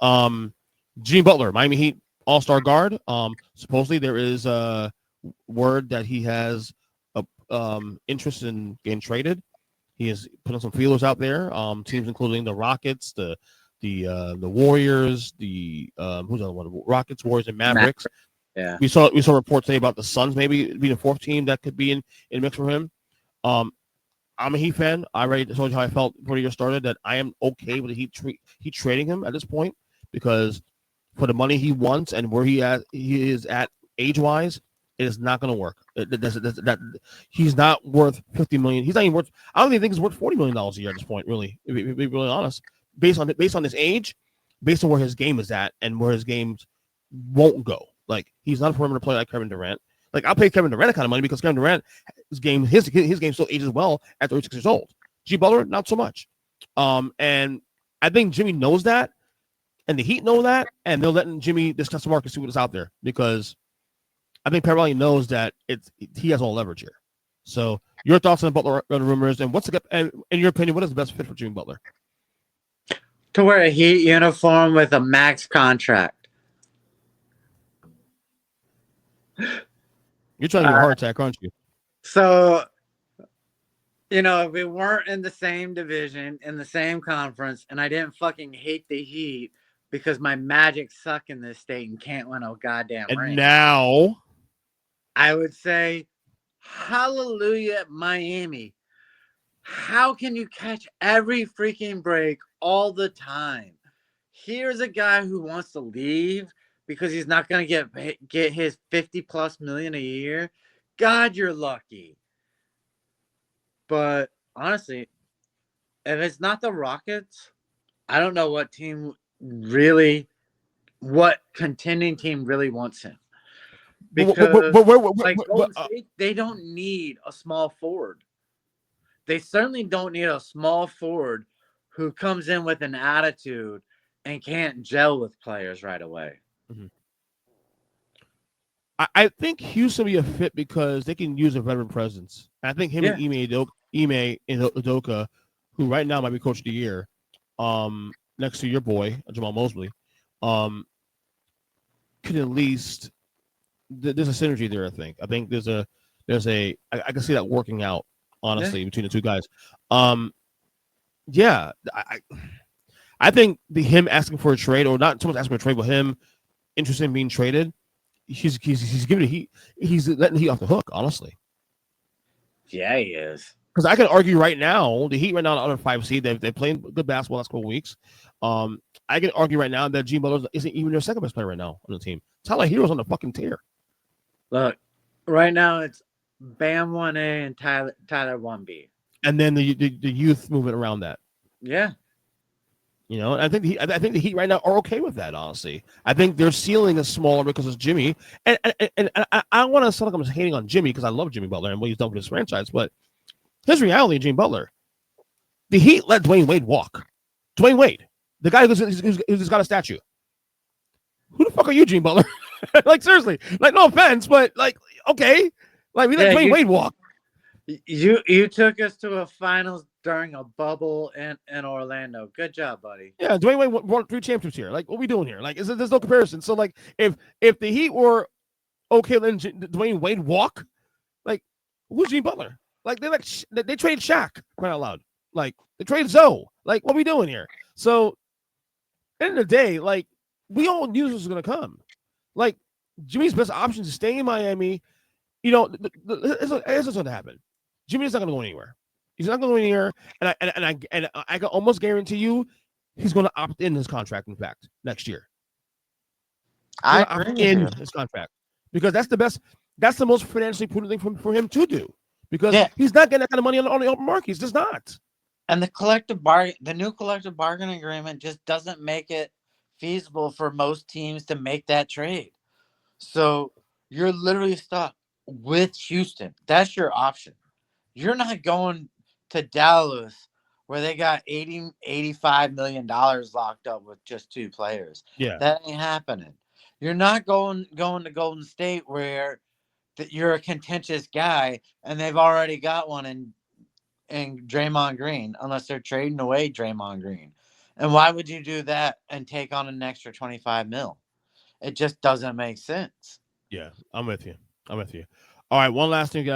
Jimmy Butler, Miami Heat All-Star guard. Supposedly there is a word that he has a interest in getting traded. He is putting some feelers out there. Teams including the Rockets, the Warriors, who's the other one? Rockets, Warriors, and Mavericks. Yeah. We saw reports today about the Suns maybe being a fourth team that could be in the mix for him. I'm a Heat fan. I already told you how I felt before the year started, that I am okay with the Heat trading him at this point, because for the money he wants and where he is at age wise, it is not going to work. He's not worth $50 million. He's not even worth. I don't even think he's worth $40 million a year at this point. Really, to be really honest, based on his age, based on where his game is at and where his games won't go. Like, he's not a perimeter player like Kevin Durant. Like, I'll pay Kevin Durant that kind of money because Kevin Durant, his game still ages well at 36 years old. G Butler, not so much. And I think Jimmy knows that, and the Heat know that, and they're letting Jimmy discuss the market, see what's out there, because I think Pat Riley knows that he has all leverage here. So, your thoughts on Butler rumors, and and in your opinion, what is the best fit for Jimmy Butler? To wear a Heat uniform with a max contract. You're trying to give a heart attack, aren't you? So, if we weren't in the same division, in the same conference, and I didn't fucking hate the Heat because my Magic suck in this state and can't win a goddamn ring. And now, I would say, hallelujah, Miami. How can you catch every freaking break all the time? Here's a guy who wants to leave because he's not going to get his 50+ million a year. God, you're lucky. But honestly, if it's not the Rockets, I don't know what contending team really wants him. Because Golden State, they don't need a small forward. They certainly don't need a small forward who comes in with an attitude and can't gel with players right away. Mm-hmm. I think Houston will be a fit because they can use a veteran presence. I think him and Ime Udoka, who right now might be coach of the year, next to your boy Jamal Mosley, could at least there's a synergy there. I think I can see that working out, honestly, between the two guys. I think him asking for a trade, or not so much asking for a trade, but him interested in being traded, he's giving he's letting the Heat off the hook, honestly. Yeah, he is. Because I can argue right now, the Heat right now on a 5 seed, they're playing good basketball last couple of weeks. I can argue right now that Jimmy Butler isn't even their second best player right now on the team. Tyler Hero's on the fucking tear. Look, right now it's Bam 1A and Tyler 1B. And then the youth movement around that. Yeah. I think the Heat right now are okay with that, honestly. I think their ceiling is smaller because it's Jimmy. And I don't want to sound like I'm hating on Jimmy because I love Jimmy Butler and what he's done for this franchise, but his reality, Jimmy Butler, the Heat let Dwayne Wade walk. Dwayne Wade, the guy who's got a statue. Who the fuck are you, Jimmy Butler? Like, seriously. Like, no offense, but, like, okay. Like, we let Dwayne Wade walk. You took us to a finals during a bubble in Orlando. Good job, buddy. Yeah, Dwayne Wade won 3 championships here. Like, what are we doing here? Like, there's no comparison. So, like, if the Heat were okay letting Dwayne Wade walk, like, who's Jimmy Butler? Like, they traded Shaq, crying out loud. Like, they traded Zoe. Like, what are we doing here? So, at the end of the day, like, we all knew this was going to come. Like, Jimmy's best option is staying in Miami. Here's what's going to happen. Jimmy's not going to go anywhere. He's not going to go anywhere, and I can almost guarantee you he's going to opt in his contract, in fact, next year. I opt in his contract because that's the most financially prudent thing for him to do, because he's not getting that kind of money on the open market. He's just not. And the new collective bargaining agreement just doesn't make it feasible for most teams to make that trade. So you're literally stuck with Houston. That's your option. You're not going to Dallas where they got $85 million locked up with just 2 players. Yeah. That ain't happening. You're not going to Golden State where you're a contentious guy and they've already got one in Draymond Green, unless they're trading away Draymond Green. And why would you do that and take on an extra 25 mil? It just doesn't make sense. Yeah, I'm with you. I'm with you. All right, one last thing, guys.